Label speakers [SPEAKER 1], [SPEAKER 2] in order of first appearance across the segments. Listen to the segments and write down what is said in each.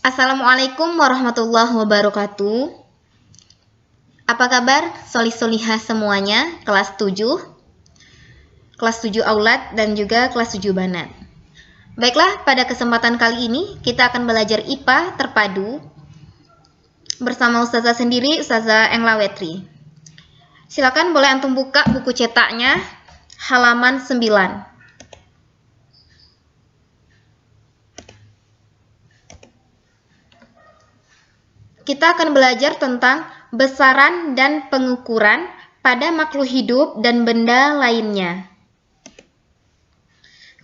[SPEAKER 1] Assalamualaikum warahmatullahi wabarakatuh. Apa kabar solih-solihah semuanya, kelas 7 Aulad dan juga kelas 7 Banat. Baiklah, pada kesempatan kali ini kita akan belajar IPA terpadu bersama Ustazah sendiri, Ustazah Englawetri. Silakan boleh antum buka buku cetaknya halaman 9. Kita akan belajar tentang besaran dan pengukuran pada makhluk hidup dan benda lainnya.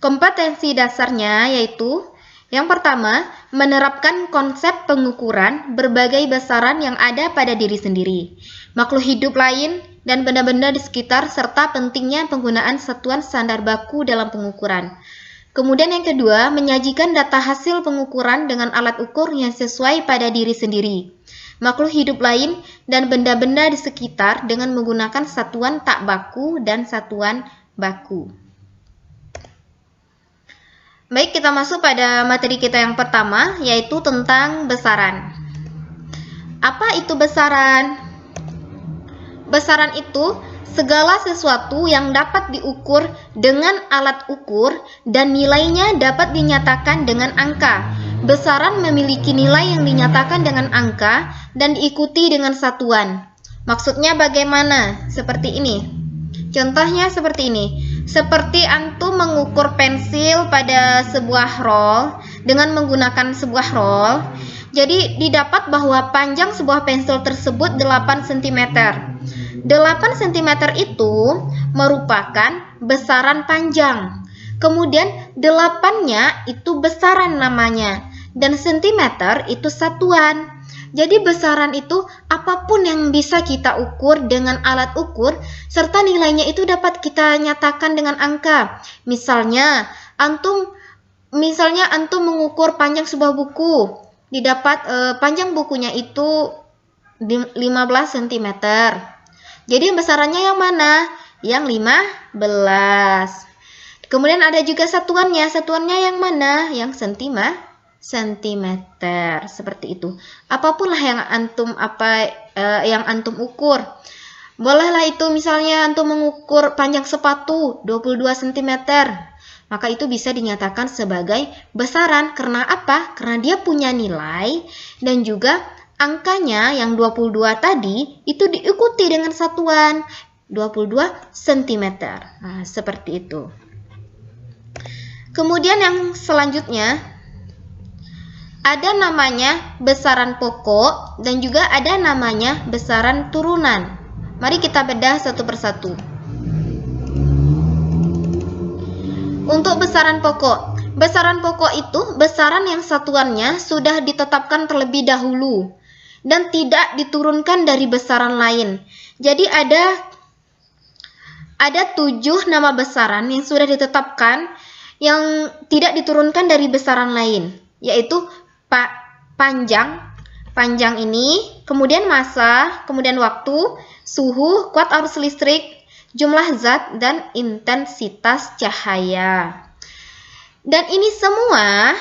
[SPEAKER 1] Kompetensi dasarnya yaitu yang pertama, menerapkan konsep pengukuran berbagai besaran yang ada pada diri sendiri, makhluk hidup lain, dan benda-benda di sekitar, serta pentingnya penggunaan satuan standar baku dalam pengukuran. Kemudian yang kedua, menyajikan data hasil pengukuran dengan alat ukur yang sesuai pada diri sendiri, makhluk hidup lain, dan benda-benda di sekitar dengan menggunakan satuan tak baku dan satuan baku. Baik, kita masuk pada materi kita yang pertama, yaitu tentang besaran. Apa itu besaran? Besaran itu segala sesuatu yang dapat diukur dengan alat ukur dan nilainya dapat dinyatakan dengan angka. Besaran memiliki nilai yang dinyatakan dengan angka dan diikuti dengan satuan. Maksudnya bagaimana? Seperti ini. Contohnya seperti ini. Seperti antum mengukur pensil pada sebuah roll dengan menggunakan sebuah roll. Jadi didapat bahwa panjang sebuah pensil tersebut 8 cm. 8 cm itu merupakan besaran panjang. Kemudian 8-nya itu besaran namanya. Dan sentimeter itu satuan. Jadi besaran itu apapun yang bisa kita ukur dengan alat ukur, serta nilainya itu dapat kita nyatakan dengan angka. Misalnya antum mengukur panjang sebuah buku. Didapat panjang bukunya itu 15 cm. Jadi besarannya yang mana? Yang 15. Kemudian ada juga satuannya. Satuannya yang mana? Yang sentimeter. Seperti itu. Apapun lah yang antum ukur. Bolehlah itu misalnya antum mengukur panjang sepatu 22 cm. Maka itu bisa dinyatakan sebagai besaran. Karena apa? Karena dia punya nilai dan juga angkanya yang 22 tadi itu diikuti dengan satuan 22 cm. Nah, seperti itu. Kemudian yang selanjutnya ada namanya besaran pokok dan juga ada namanya besaran turunan. Mari kita bedah satu persatu. Untuk besaran pokok. Besaran pokok itu besaran yang satuannya sudah ditetapkan terlebih dahulu dan tidak diturunkan dari besaran lain. Jadi ada 7 nama besaran yang sudah ditetapkan yang tidak diturunkan dari besaran lain, yaitu panjang ini, kemudian massa, kemudian waktu, suhu, kuat arus listrik, jumlah zat, dan intensitas cahaya. Dan ini semua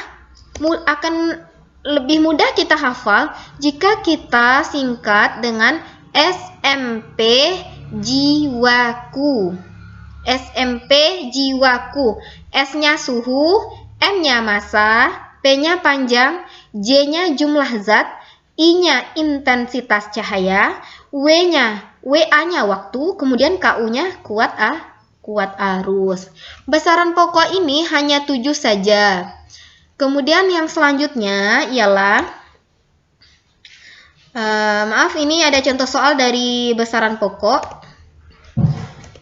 [SPEAKER 1] akan lebih mudah kita hafal jika kita singkat dengan SMP jiwaku. SMP jiwaku. S-nya suhu, M-nya massa, P-nya panjang, J-nya jumlah zat, I-nya intensitas cahaya, WA-nya waktu, kemudian KU-nya kuat arus. Besaran pokok ini hanya 7 saja. Kemudian yang selanjutnya ialah ini ada contoh soal dari besaran pokok.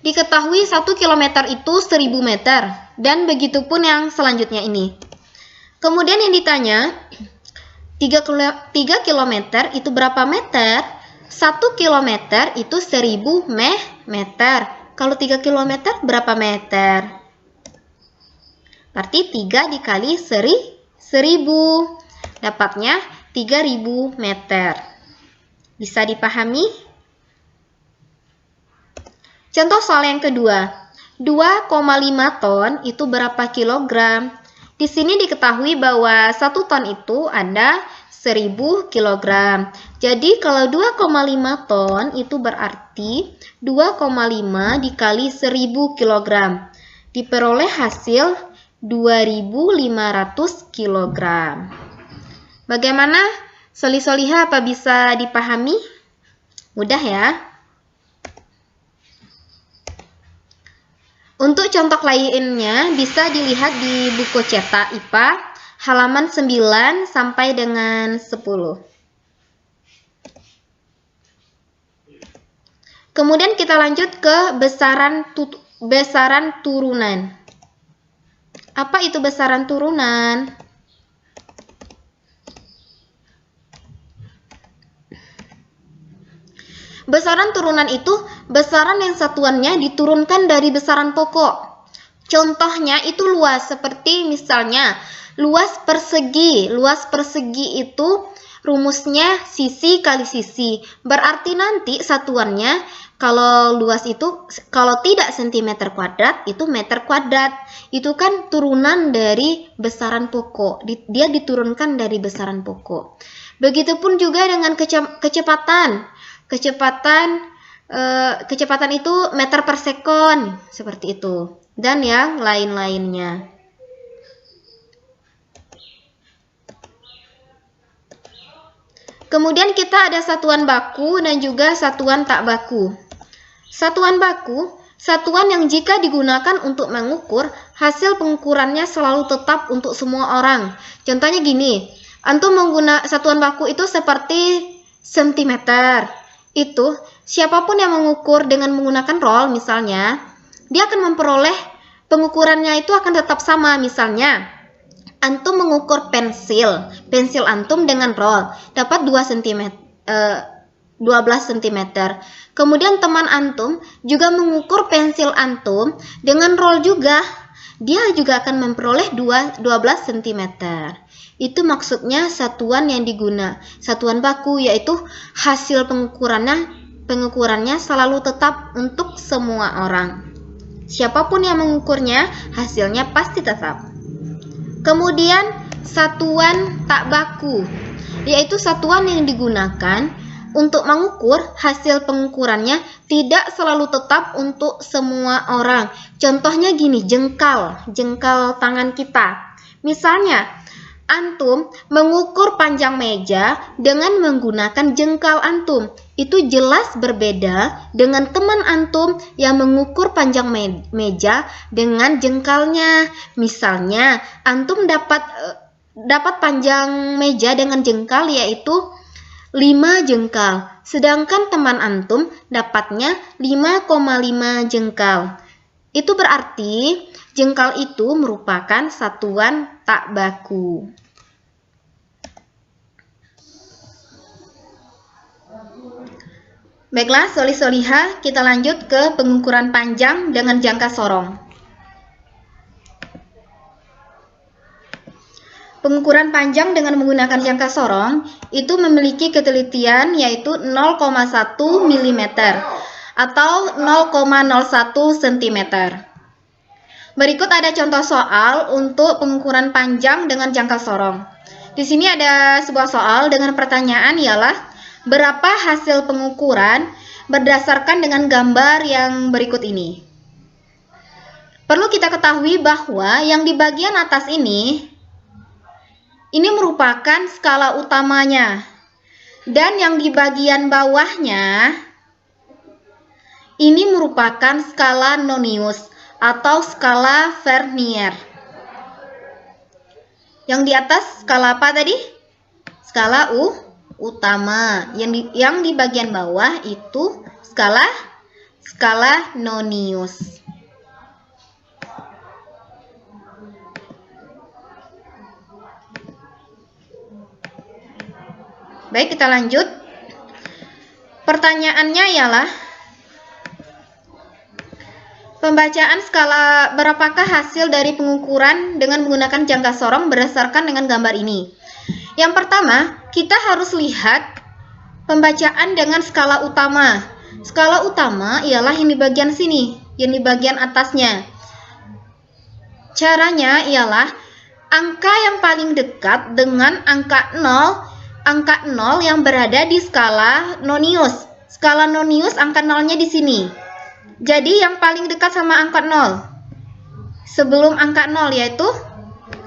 [SPEAKER 1] Diketahui 1 km itu 1000 meter dan begitu pun yang selanjutnya ini. Kemudian yang ditanya 3 km itu berapa meter? 1 km itu 1000 meter. Kalau 3 km berapa meter? Berarti 3 dikali 1000. Dapatnya 3000 meter. Bisa dipahami? Contoh soal yang kedua. 2,5 ton itu berapa kilogram? Di sini diketahui bahwa 1 ton itu ada 1000 kg. Jadi kalau 2,5 ton itu berarti 2,5 dikali 1000 kg. Diperoleh hasil 2500 kg. Bagaimana? Soli-soliha apa bisa dipahami? Mudah ya? Untuk contoh lainnya bisa dilihat di buku cetak IPA halaman 9 sampai dengan 10. Kemudian kita lanjut ke besaran turunan. Apa itu besaran turunan? Besaran turunan itu besaran yang satuannya diturunkan dari besaran pokok. Contohnya itu luas, seperti misalnya luas persegi. Luas persegi itu rumusnya sisi kali sisi. Berarti nanti satuannya kalau luas itu, kalau tidak cm kuadrat, itu meter kuadrat. Itu kan turunan dari besaran pokok. Dia diturunkan dari besaran pokok. Begitupun juga dengan kecepatan. Kecepatan itu meter per sekon, seperti itu. Dan yang lain-lainnya. Kemudian kita ada satuan baku dan juga satuan tak baku. Satuan baku, satuan yang jika digunakan untuk mengukur, hasil pengukurannya selalu tetap untuk semua orang. Contohnya gini, antum menggunakan satuan baku itu seperti sentimeter. Itu siapapun yang mengukur dengan menggunakan roll misalnya, dia akan memperoleh pengukurannya itu akan tetap sama. Misalnya antum mengukur pensil antum dengan roll dapat 12 cm. Kemudian teman antum juga mengukur pensil antum dengan roll juga, dia juga akan memperoleh 12 cm. Itu maksudnya satuan yang digunakan, satuan baku, yaitu hasil pengukurannya selalu tetap untuk semua orang. Siapapun yang mengukurnya, hasilnya pasti tetap. Kemudian satuan tak baku, yaitu satuan yang digunakan untuk mengukur hasil pengukurannya tidak selalu tetap untuk semua orang. Contohnya gini, jengkal tangan kita. Misalnya antum mengukur panjang meja dengan menggunakan jengkal antum. Itu jelas berbeda dengan teman antum yang mengukur panjang meja dengan jengkalnya. Misalnya, antum dapat panjang meja dengan jengkal yaitu 5 jengkal. Sedangkan teman antum dapatnya 5,5 jengkal. Itu berarti jengkal itu merupakan satuan tak baku. Baiklah, soli-soliha, kita lanjut ke pengukuran panjang dengan jangka sorong. Pengukuran panjang dengan menggunakan jangka sorong itu memiliki ketelitian yaitu 0,1 mm atau 0,01 cm. Berikut ada contoh soal untuk pengukuran panjang dengan jangka sorong. Di sini ada sebuah soal dengan pertanyaan ialah berapa hasil pengukuran berdasarkan dengan gambar yang berikut ini. Perlu kita ketahui bahwa yang di bagian atas ini merupakan skala utamanya. Dan yang di bagian bawahnya ini merupakan skala nonius atau skala Vernier. Yang di atas skala apa tadi? Skala utama. Yang di bagian bawah itu skala nonius. Baik, kita lanjut. Pertanyaannya ialah pembacaan skala berapakah hasil dari pengukuran dengan menggunakan jangka sorong berdasarkan dengan gambar ini. Yang pertama, kita harus lihat pembacaan dengan skala utama. Skala utama ialah yang di bagian sini, yang di bagian atasnya. Caranya ialah angka yang paling dekat dengan angka 0 angka 0 yang berada di skala nonius. Skala nonius angka 0-nya di sini. Jadi yang paling dekat sama angka 0 sebelum angka 0 yaitu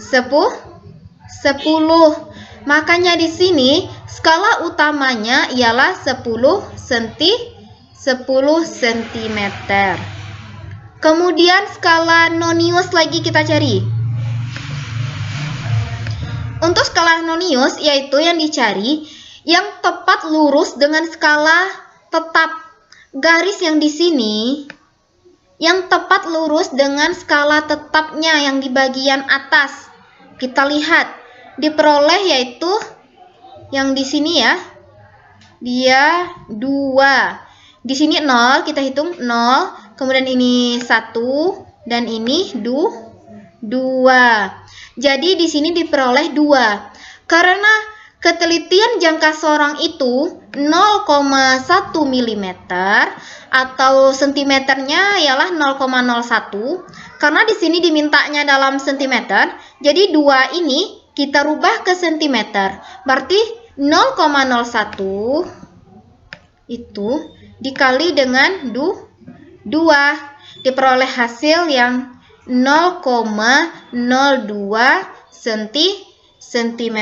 [SPEAKER 1] 10. Makanya di sini skala utamanya ialah 10 cm. Kemudian skala nonius lagi kita cari. Untuk skala nonius yaitu yang dicari yang tepat lurus dengan skala tetap. Garis yang di sini yang tepat lurus dengan skala tetapnya yang di bagian atas. Kita lihat diperoleh yaitu yang di sini ya. Dia 2. Di sini 0, kita hitung 0. Kemudian ini 1 dan ini 2. Jadi di sini diperoleh 2. Karena ketelitian jangka sorong itu 0,1 mm atau sentimeternya ialah 0,01. Karena di sini dimintanya dalam sentimeter, jadi 2 ini kita rubah ke sentimeter. Berarti 0,01 itu dikali dengan 2 diperoleh hasil yang 0,02 cm.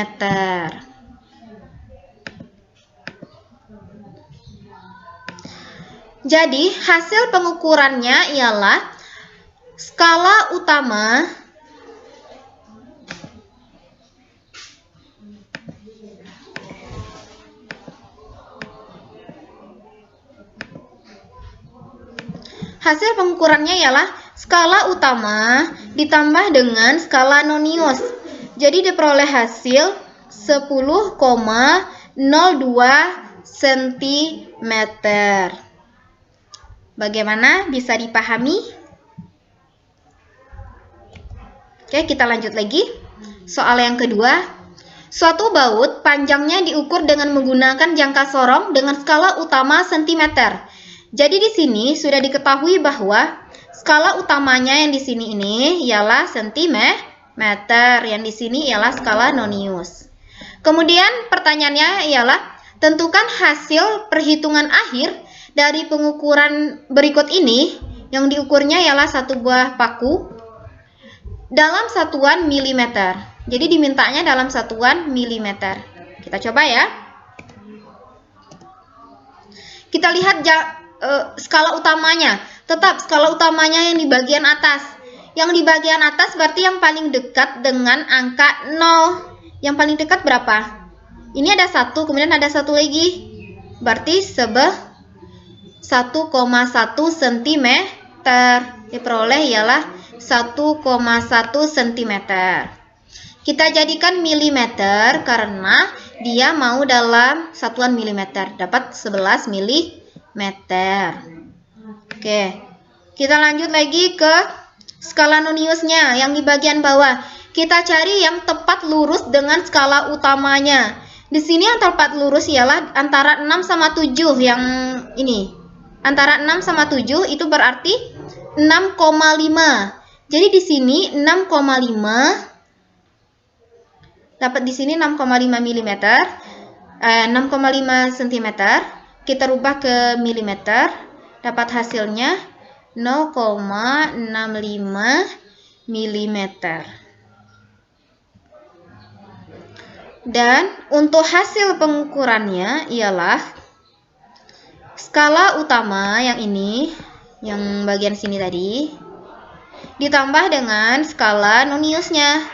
[SPEAKER 1] Jadi hasil pengukurannya ialah skala utama skala utama ditambah dengan skala nonius. Jadi diperoleh hasil 10,02 cm. Bagaimana? Bisa dipahami? Oke, kita lanjut lagi. Soal yang kedua. Suatu baut panjangnya diukur dengan menggunakan jangka sorong dengan skala utama cm. Jadi di sini sudah diketahui bahwa skala utamanya yang di sini ini ialah cm, yang di sini ialah skala nonius. Kemudian pertanyaannya ialah tentukan hasil perhitungan akhir dari pengukuran berikut ini yang diukurnya ialah satu buah paku dalam satuan milimeter. Jadi dimintanya dalam satuan milimeter. Kita coba ya. Kita lihat skala utamanya. Tetap skala utamanya yang di bagian atas. Yang di bagian atas berarti yang paling dekat dengan angka 0. Yang paling dekat berapa? Ini ada 1, kemudian ada 1 lagi. Berarti 1,1 cm. Diperoleh ialah 1,1 cm. Kita jadikan milimeter karena dia mau dalam satuan milimeter. Dapat 11 mm. Oke, kita lanjut lagi ke skala noniusnya yang di bagian bawah. Kita cari yang tepat lurus dengan skala utamanya. Di sini yang tepat lurus ialah antara 6 sama 7 yang ini. Antara 6 sama 7 itu berarti 6,5. Jadi di sini 6,5 dapat di sini 6,5 mm. 6,5 cm. Kita rubah ke milimeter, dapat hasilnya 0,65 mm. Dan untuk hasil pengukurannya ialah skala utama yang ini, yang bagian sini tadi, ditambah dengan skala noniusnya.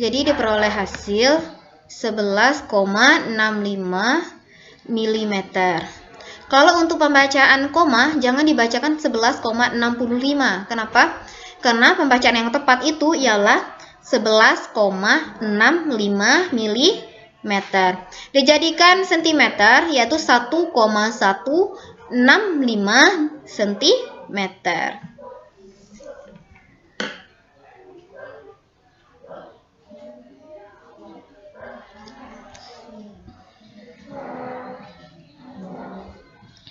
[SPEAKER 1] Jadi diperoleh hasil 11,65 mm. Kalau untuk pembacaan koma, jangan dibacakan 11,65. Kenapa? Karena pembacaan yang tepat itu ialah 11,65 mm. Dijadikan sentimeter yaitu 1,165 cm.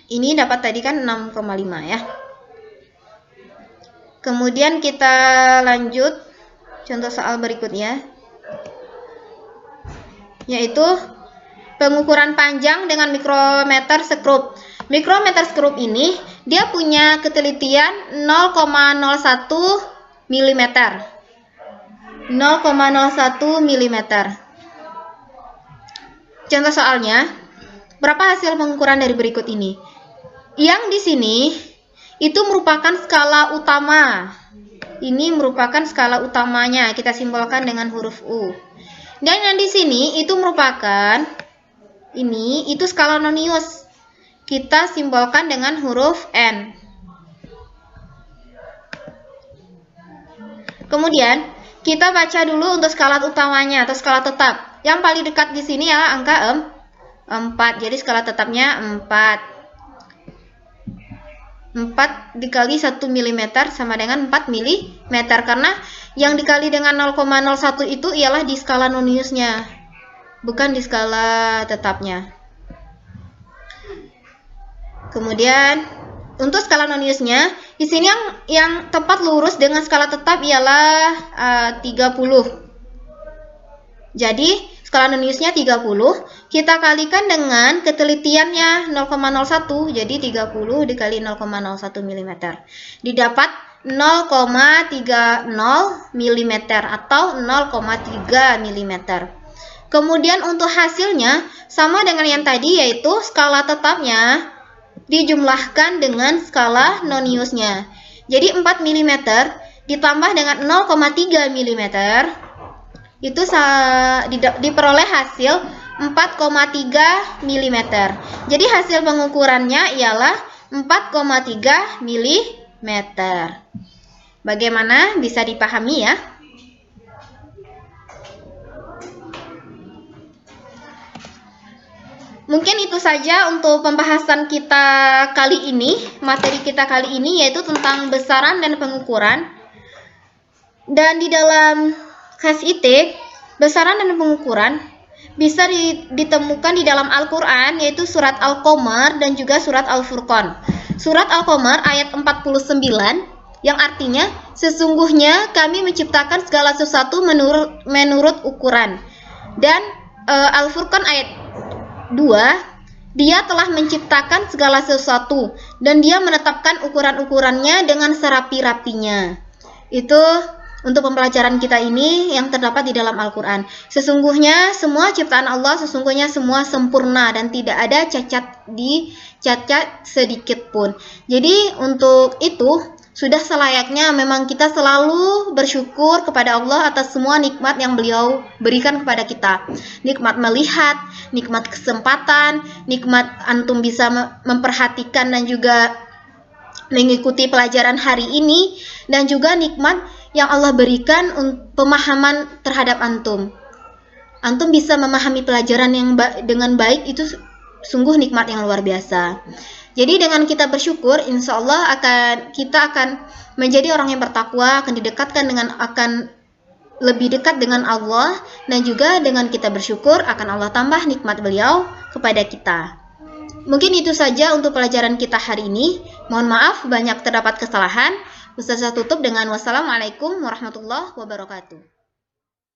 [SPEAKER 1] Ini dapat tadi kan 6,5 ya. Kemudian kita lanjut contoh soal berikutnya. yaitu pengukuran panjang dengan mikrometer skrup. Mikrometer skrup ini dia punya ketelitian 0,01 mm. 0,01 mm. Contoh soalnya, berapa hasil pengukuran dari berikut ini? Yang di sini itu merupakan skala utama. Ini merupakan skala utamanya, kita simbolkan dengan huruf U. Dan yang di sini itu merupakan itu skala nonius. Kita simbolkan dengan huruf N. Kemudian kita baca dulu untuk skala utamanya atau skala tetap. Yang paling dekat di sini adalah angka 4. Jadi skala tetapnya 4. 4 dikali 1 mm sama dengan 4 mm. Karena yang dikali dengan 0,01 itu ialah di skala noniusnya, bukan di skala tetapnya. Kemudian untuk skala noniusnya, di sini yang tepat lurus dengan skala tetap ialah 30. Jadi skala noniusnya 30, kita kalikan dengan ketelitiannya 0,01, jadi 30 dikali 0,01 mm. Didapat 0,30 mm atau 0,3 mm. Kemudian untuk hasilnya sama dengan yang tadi, yaitu skala tetapnya dijumlahkan dengan skala noniusnya. Jadi 4 mm ditambah dengan 0,3 mm itu diperoleh hasil 4,3 mm. Jadi hasil pengukurannya ialah 4,3 mm. Bagaimana, bisa dipahami ya? Mungkin itu saja untuk pembahasan kita kali ini, materi kita kali ini, yaitu tentang besaran dan pengukuran. Dan di dalam KSIT, besaran dan pengukuran bisa ditemukan di dalam Al-Quran, yaitu surat Al-Qamar dan juga surat Al-Furqan. Surat Al-Qamar ayat 49, yang artinya, sesungguhnya kami menciptakan segala sesuatu menurut ukuran. Dan Al-Furqan ayat 2, dia telah menciptakan segala sesuatu dan dia menetapkan ukuran-ukurannya dengan serapi-rapinya. Itu untuk pembelajaran kita ini yang terdapat di dalam Al-Quran. Sesungguhnya semua ciptaan Allah, sesungguhnya semua sempurna dan tidak ada cacat sedikit pun. Jadi untuk itu sudah selayaknya memang kita selalu bersyukur kepada Allah atas semua nikmat yang Beliau berikan kepada kita. Nikmat melihat, nikmat kesempatan, nikmat antum bisa memperhatikan dan juga mengikuti pelajaran hari ini, dan juga nikmat yang Allah berikan pemahaman terhadap antum. Antum bisa memahami pelajaran yang dengan baik, itu sungguh nikmat yang luar biasa. Jadi dengan kita bersyukur, insya Allah kita akan menjadi orang yang bertakwa, akan lebih dekat dengan Allah, dan juga dengan kita bersyukur akan Allah tambah nikmat Beliau kepada kita. Mungkin itu saja untuk pelajaran kita hari ini. Mohon maaf banyak terdapat kesalahan. Ustazah tutup dengan wassalamualaikum warahmatullahi wabarakatuh.